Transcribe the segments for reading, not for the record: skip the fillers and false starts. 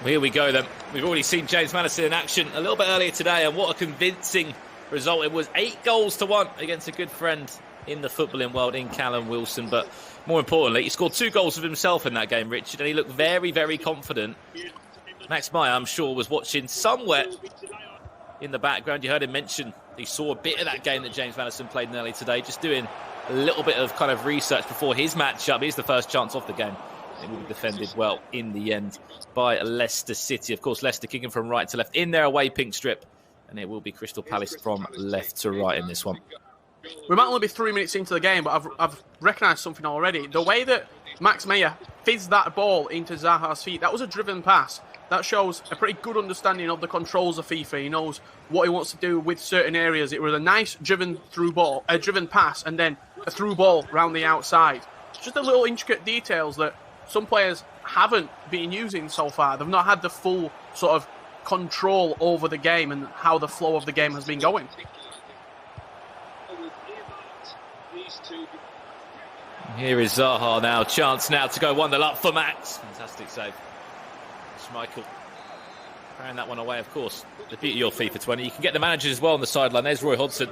Well, here we go then. We've already seen James Maddison in action a little bit earlier today, and what a convincing result. It was 8-1 against a good friend in the footballing world in Callum Wilson. But more importantly, he scored 2 goals of himself in that game, Richard, and he looked very, very confident. Max Meyer, I'm sure, was watching somewhere in the background. You heard him mention he saw a bit of that game that James Maddison played earlier today, just doing a little bit of kind of research before his match-up. Here's the first chance off the game. It will be defended well in the end by Leicester City. Of course, Leicester kicking from right to left in their away pink strip. And it will be Crystal Palace from left to right in this one. We might only be 3 minutes into the game, but I've recognised something already. The way that Max Meyer fizzed that ball into Zaha's feet, that was a driven pass. That shows a pretty good understanding of the controls of FIFA. He knows what he wants to do with certain areas. It was a nice driven pass, and then a through ball round the outside. Just the little intricate details that some players haven't been using so far. They've not had the full sort of control over the game and how the flow of the game has been going. Here is Zaha now. Chance now to go 1-0 up for Max. Fantastic save. Schmeichel carrying that one away, of course. The beauty of FIFA 20. You can get the managers as well on the sideline. There's Roy Hodgson.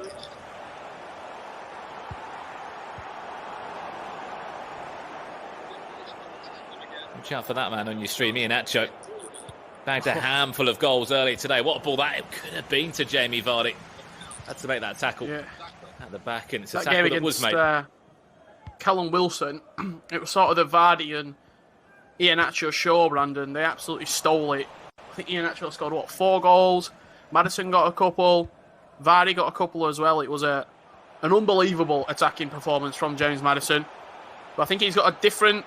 Watch out for that man on your stream. Iheanacho bagged a handful of goals earlier today. What a ball that it could have been to Jamie Vardy. Had to make that tackle at the back, and it's a tackle that was made. Callum Wilson, it was sort of the Vardy and Iheanacho show, Brandon. They absolutely stole it. I think Iheanacho scored, 4 goals? Maddison got a couple. Vardy got a couple as well. It was an unbelievable attacking performance from James Maddison. But I think he's got a different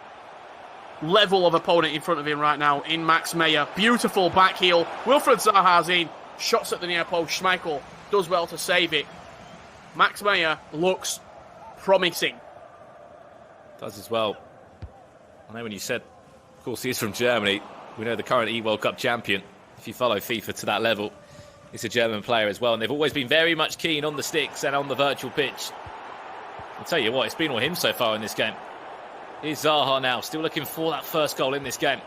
level of opponent in front of him right now in Max Meyer. Beautiful back heel. Wilfried Zaha's in. Shots at the near post. Schmeichel does well to save it. Max Meyer looks promising. Does as well. I know when you said, of course, he is from Germany. We know the current E-World Cup champion. If you follow FIFA to that level, he's a German player as well. And they've always been very much keen on the sticks and on the virtual pitch. I'll tell you what, it's been all him so far in this game. Here's Zaha now, still looking for that first goal in this game.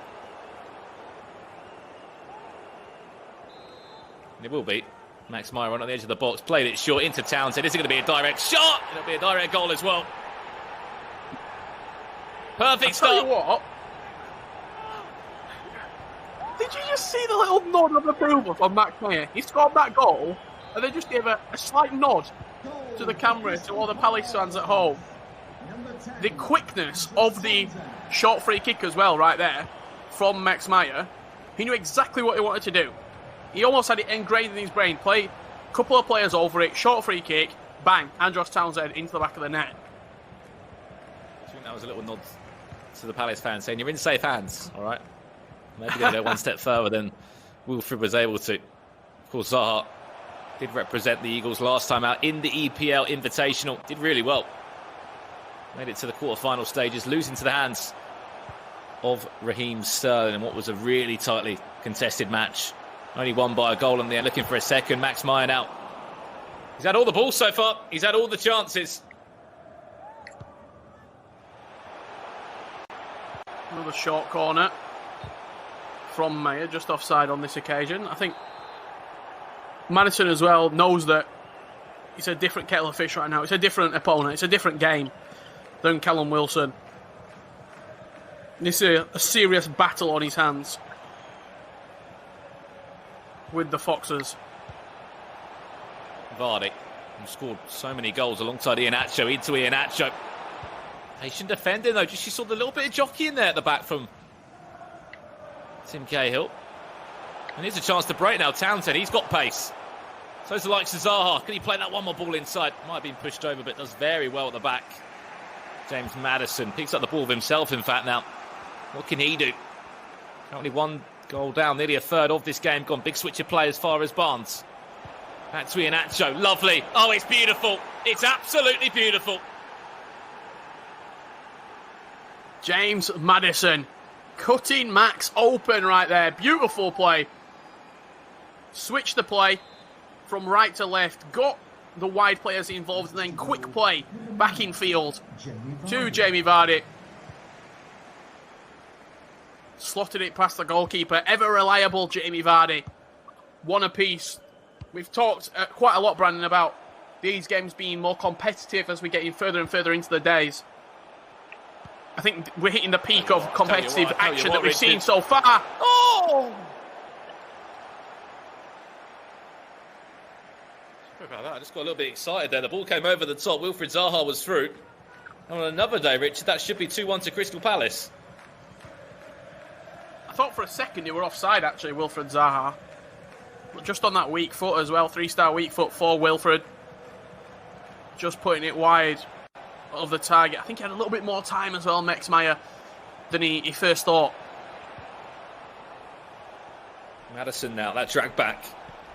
And it will be. Max Meyer on the edge of the box, played it short into Townsend. Is it going to be a direct shot? It'll be a direct goal as well. Perfect start. Tell you what, did you just see the little nod of approval from Max Meyer? He scored that goal, and they just gave a slight nod to the camera, to all the Palace fans at home. The quickness of the short free kick as well, right there, from Max Meyer. He knew exactly what he wanted to do. He almost had it engraved in his brain. Play a couple of players over it, short free kick, bang, Andros Townsend into the back of the net. I think that was a little nod to the Palace fans saying, you're in safe hands, all right? Maybe going to go one step further than Wilfried was able to. Of course, Zaha did represent the Eagles last time out in the EPL Invitational. Did really well. Made it to the quarter-final stages, losing to the hands of Raheem Sterling in what was a really tightly contested match. Only won by a goal in there, looking for a second. Max Meyer now. He's had all the balls so far. He's had all the chances. Another short corner from Meyer, just offside on this occasion. I think Maddison as well knows that it's a different kettle of fish right now. It's a different opponent. It's a different game than Callum Wilson. This is a serious battle on his hands with the Foxes. Vardy, who scored so many goals alongside Iheanacho, into Iheanacho. Patient defending though, just you saw the little bit of jockey in there at the back from Tim Cahill. And here's a chance to break now. Townsend, he's got pace. So's the likes of Zaha. Can he play that one more ball inside? Might have been pushed over, but does very well at the back. James Maddison picks up the ball of himself, in fact, now. What can he do? Currently 1 goal down, nearly a third of this game gone. Big switch of play as far as Barnes. Back to Iheanacho. Lovely. Oh, it's beautiful. It's absolutely beautiful. James Maddison cutting Max open right there. Beautiful play. Switched the play from right to left. Got the wide players involved, and then quick play back in field to Jamie Vardy. slotted it past the goalkeeper. Ever reliable Jamie Vardy. One apiece. We've talked quite a lot, Brandon, about these games being more competitive as we get in further and further into the days. I think we're hitting the peak of competitive action that we've seen so far. Oh! Sorry about that. I just got a little bit excited there. The ball came over the top. Wilfried Zaha was through. And on another day, Richard, that should be 2-1 to Crystal Palace. I thought for a second you were offside, actually, Wilfried Zaha. But just on that weak foot as well. 3-star weak foot for Wilfried. Just putting it wide of the target. I think he had a little bit more time as well, Meyer, than he first thought. Maddison now, that drag back,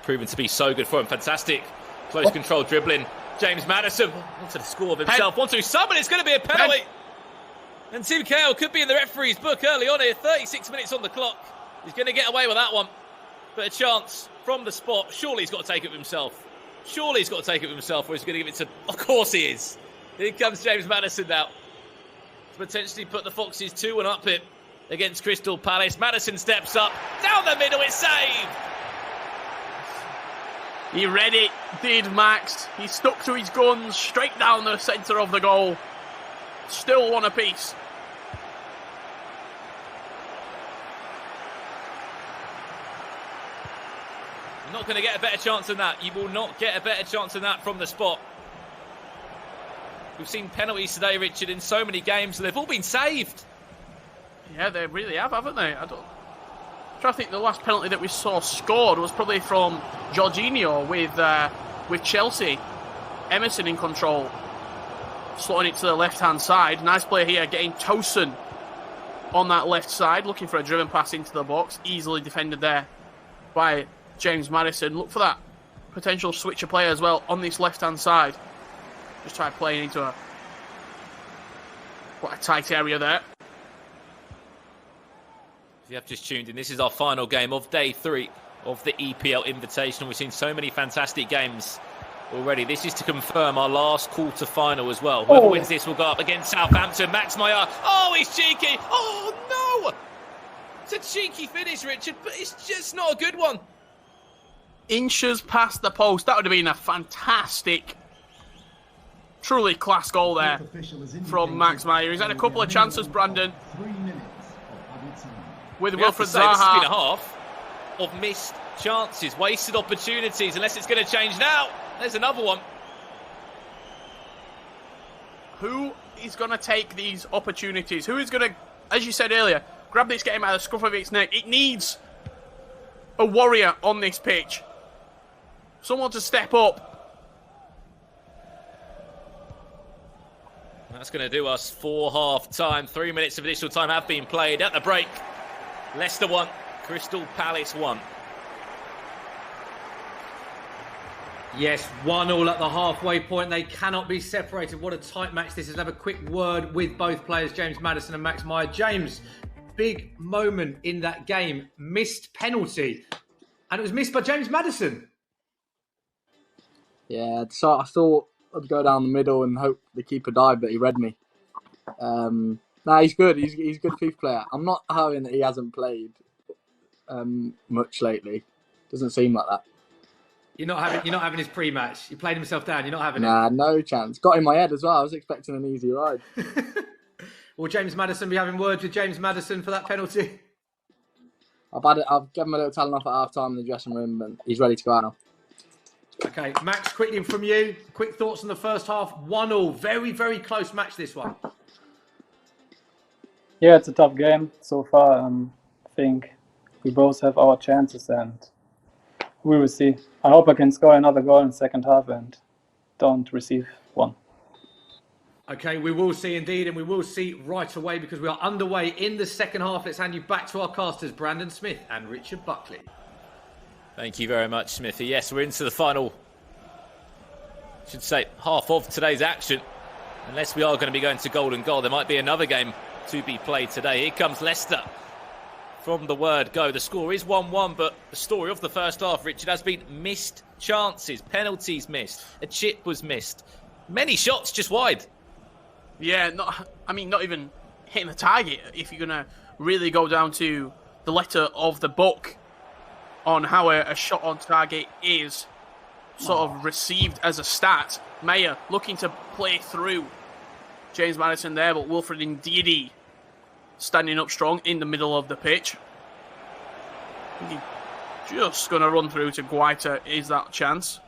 proven to be so good for him. Fantastic close control dribbling. James Maddison wanted to score of himself. Wants to summon, it's going to be a penalty. And Tim Cahill could be in the referee's book early on here. 36 minutes on the clock. He's going to get away with that one. But a chance from the spot. Surely he's got to take it himself. Surely he's got to take it himself, or he's going to give it to... Of course he is. Here comes James Maddison now. To potentially put the Foxes 2-1 up it against Crystal Palace. Maddison steps up. Down the middle, it's saved. He read it, did Max. He stuck to his guns, straight down the centre of the goal. Still one apiece. You're not going to get a better chance than that. You will not get a better chance than that from the spot. We've seen penalties today, Richard, in so many games, and they've all been saved. Yeah, they really have, haven't they? I'm trying to think the last penalty that we saw scored was probably from Jorginho with Chelsea. Emerson in control. Slotting it to the left-hand side. Nice play here, getting Tosun on that left side, looking for a driven pass into the box. Easily defended there by James Maddison. Look for that potential switcher player as well on this left-hand side. Just try playing into quite a tight area there. If you have just tuned in, this is our final game of day 3 of the EPL Invitational. We've seen so many fantastic games already. This is to confirm our last quarter-final as well. Whoever wins this will go up against Southampton. Meyer. Oh, he's cheeky. Oh, no. It's a cheeky finish, Richard, but it's just not a good one. Inches past the post. That would have been a fantastic, truly class goal there from Meyer. He's had a couple of chances, Brandon, with Wilfried Zaha. This has been a half of missed chances, wasted opportunities, unless it's going to change now. There's another one. Who is going to take these opportunities? Who is going to, as you said earlier, grab this game out of the scruff of its neck? It needs a warrior on this pitch. Someone to step up. That's going to do us for half-time. 3 minutes of additional time have been played. At the break, Leicester 1, Crystal Palace 1. Yes, 1-1 at the halfway point. They cannot be separated. What a tight match this is. I'll have a quick word with both players, James Maddison and Max Meyer. James, big moment in that game. Missed penalty. And it was missed by James Maddison. Yeah, so I thought I'd go down the middle and hope the keeper died, but he read me. Nah, he's good. He's a good FIFA player. I'm not having that he hasn't played much lately. Doesn't seem like that. You're not having his pre-match. You played himself down. You're not having it. Nah, no chance. Got in my head as well. I was expecting an easy ride. Will James Maddison be having words with James Maddison for that penalty? I've given him a little telling off at half-time in the dressing room, and he's ready to go out now. Okay, Max, quickly from you. Quick thoughts on the first half. 1-1. Very, very close match, this one. Yeah, it's a tough game so far. I think we both have our chances, and we will see. I hope I can score another goal in the second half and don't receive one. Okay, we will see indeed, and we will see right away because we are underway in the second half. Let's hand you back to our casters, Brandon Smith and Richard Buckley. Thank you very much, Smithy. Yes, we're into the final, I should say, half of today's action. Unless we are going to be going to golden goal, there might be another game to be played today. Here comes Leicester from the word go. The score is 1-1, but the story of the first half, Richard, has been missed chances, penalties missed, a chip was missed, many shots just wide. Yeah, not even hitting the target if you're going to really go down to the letter of the book on how a shot on target is sort of received as a stat. Meyer looking to play through James Maddison there, but Wilfred Ndidi standing up strong in the middle of the pitch. Just going to run through to Guaita is that chance.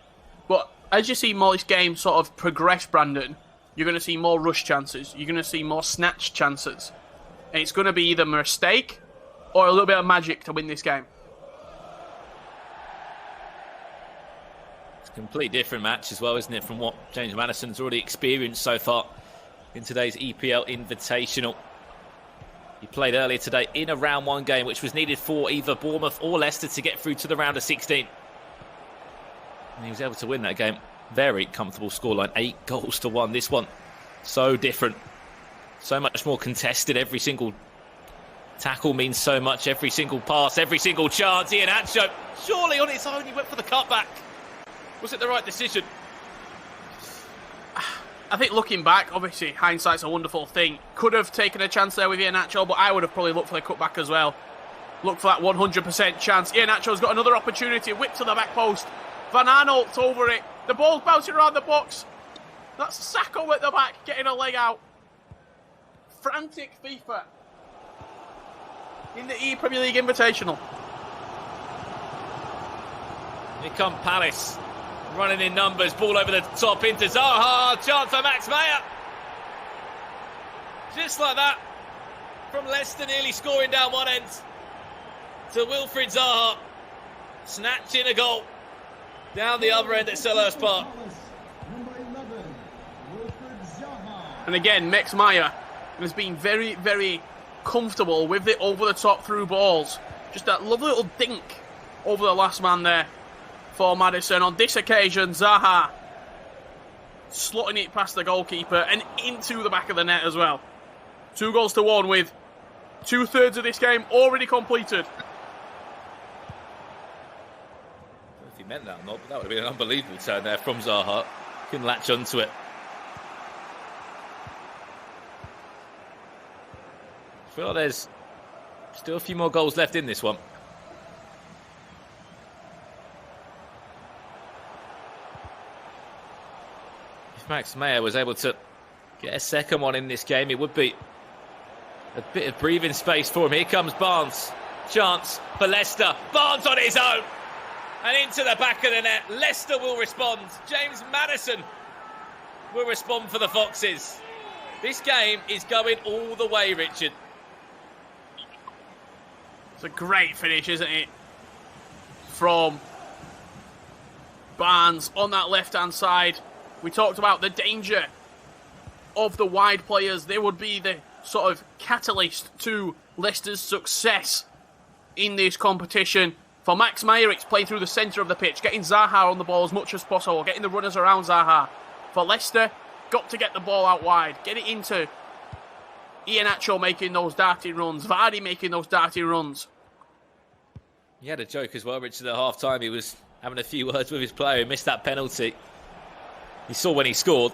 But as you see Molly's game sort of progress, Brandon, you're going to see more rush chances. You're going to see more snatch chances. And it's going to be either a mistake or a little bit of magic to win this game. It's a completely different match as well, isn't it, from what James Maddison's already experienced so far in today's EPL Invitational. He played earlier today in a round 1 game, which was needed for either Bournemouth or Leicester to get through to the round of 16. And he was able to win that game. Very comfortable scoreline, 8-1. This one, so different. So much more contested. Every single tackle means so much. Every single pass, every single chance. Iheanacho, surely on his own, he went for the cutback. Was it the right decision? I think looking back, obviously, hindsight's a wonderful thing. Could have taken a chance there with Iheanacho, but I would have probably looked for the cutback as well. Look for that 100% chance. Iheanacho's got another opportunity. Whip to the back post. Van Aanholt over it. The ball's bouncing around the box. That's Sacco at the back, getting a leg out. Frantic FIFA in the ePremier League Invitational. Here come Palace. Running in numbers, ball over the top into Zaha, chance for Max Meyer. Just like that, from Leicester nearly scoring down one end to Wilfried Zaha, snatching a goal down the other end at Selhurst Park. And again, Max Meyer has been very, very comfortable with the over-the-top through balls. Just that lovely little dink over the last man there for Maddison. On this occasion, Zaha slotting it past the goalkeeper and into the back of the net as well. 2-1 with 2/3 of this game already completed. I don't know if he meant that or not, but that would have been an unbelievable turn there from Zaha. Couldn't latch onto it. I feel like there's still a few more goals left in this one. Max Meyer was able to get a second one in this game, it would be a bit of breathing space for him. Here comes Barnes. Chance for Leicester. Barnes on his own. And into the back of the net. Leicester will respond. James Maddison will respond for the Foxes. This game is going all the way, Richard. It's a great finish, isn't it? From Barnes on that left-hand side. We talked about the danger of the wide players. They would be the sort of catalyst to Leicester's success in this competition. For Max Meyer, it's playing through the centre of the pitch, getting Zaha on the ball as much as possible, getting the runners around Zaha. For Leicester, got to get the ball out wide, get it into Iheanacho making those darting runs, Vardy making those darting runs. He had a joke as well, Richard, at half-time. He was having a few words with his player. He missed that penalty. He saw when he scored,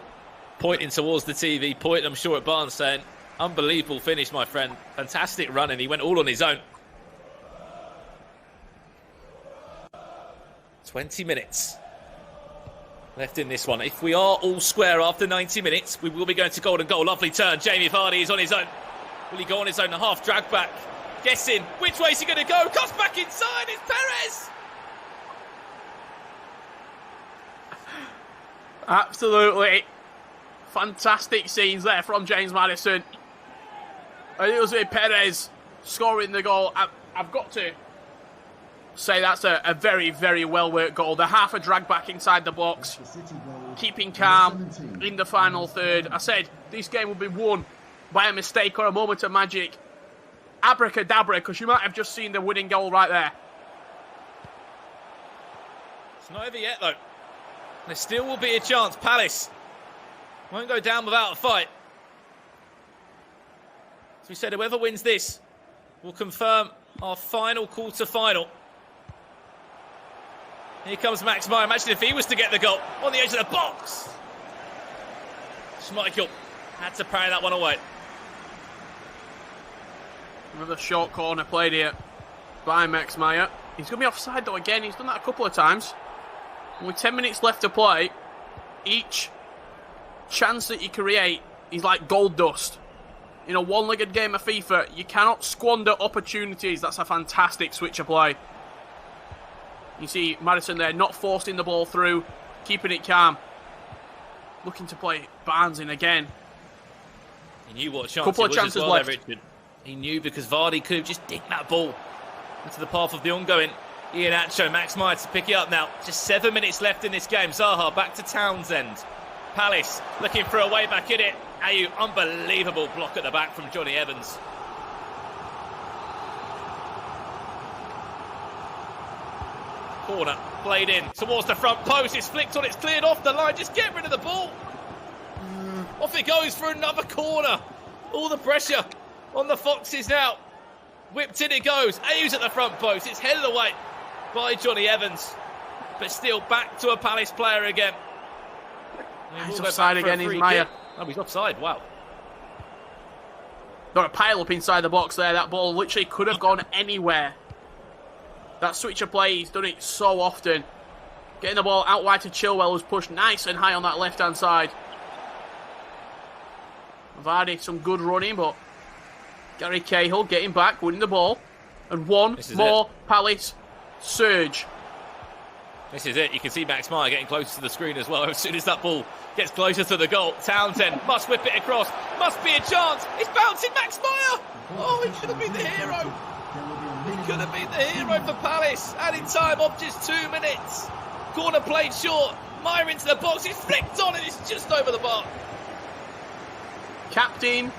pointing towards the TV, pointing, I'm sure, at Barnes, saying, unbelievable finish, my friend. Fantastic run, and he went all on his own. 20 minutes left in this one. If we are all square after 90 minutes, we will be going to golden goal. Lovely turn. Jamie Vardy is on his own. Will he go on his own? A half drag back. Guessing. Which way is he going to go? Cuts back inside. It's Perez. Absolutely fantastic scenes there from James Maddison. And it was with Perez scoring the goal. I've got to say that's a very, very well-worked goal. The half a drag back inside the box, keeping calm in the final third. I said this game will be won by a mistake or a moment of magic. Abracadabra, because you might have just seen the winning goal right there. It's not over yet, though. There still will be a chance. Palace won't go down without a fight. As we said, whoever wins this will confirm our final quarter-final. Here comes Max Meyer. Imagine if he was to get the goal on the edge of the box. Schmeichel had to parry that one away. Another short corner played here by Max Meyer. He's going to be offside though again. He's done that a couple of times. With 10 minutes left to play, each chance that you create is like gold dust. In a one-legged game of FIFA, you cannot squander opportunities. That's a fantastic switch of play. You see Maddison there not forcing the ball through, keeping it calm. Looking to play Barnes in again. He knew what chance Couple it of was chances as well left. there, Richard. He knew because Vardy could have just dinked that ball into the path of the ongoing Iheanacho. Max Meyer to pick it up now. Just 7 minutes left in this game. Zaha back to Townsend. Palace looking for a way back in it. Ayew, unbelievable block at the back from Johnny Evans. Corner played in towards the front post. It's flicked on, it's cleared off the line. Just get rid of the ball. Off it goes for another corner. All the pressure on the Foxes now. Whipped in it goes. Ayew's at the front post. It's headed away by Johnny Evans. But still back to a Palace player again. He's offside again, he's Meyer. Oh, he's offside, wow. Got a pile up inside the box there. That ball literally could have gone anywhere. That switch of play, he's done it so often. Getting the ball out wide to Chilwell, who's pushed nice and high on that left-hand side. Vardy, some good running, but Gary Cahill getting back, winning the ball. And one more Palace surge. This is it. You can see Max Meyer getting closer to the screen as well. As soon as that ball gets closer to the goal, Townsend must whip it across. Must be a chance. It's bouncing Max Meyer. Oh, he could have been the hero. He could have been the hero for Palace. Adding time of just 2 minutes. Corner played short. Meyer into the box. It's flicked on and it's just over the bar. Captain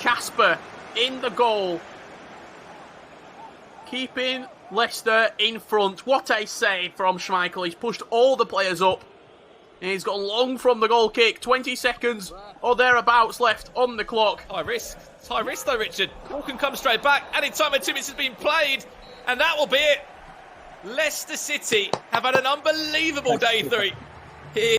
Casper in the goal. Keeping Leicester in front. What a save from Schmeichel. He's pushed all the players up. And he's gone long from the goal kick. 20 seconds or thereabouts left on the clock. High risk. It's high risk though, Richard. Ball can come straight back. Added time of 2 minutes has been played. And that will be it. Leicester City have had an unbelievable day 3. Here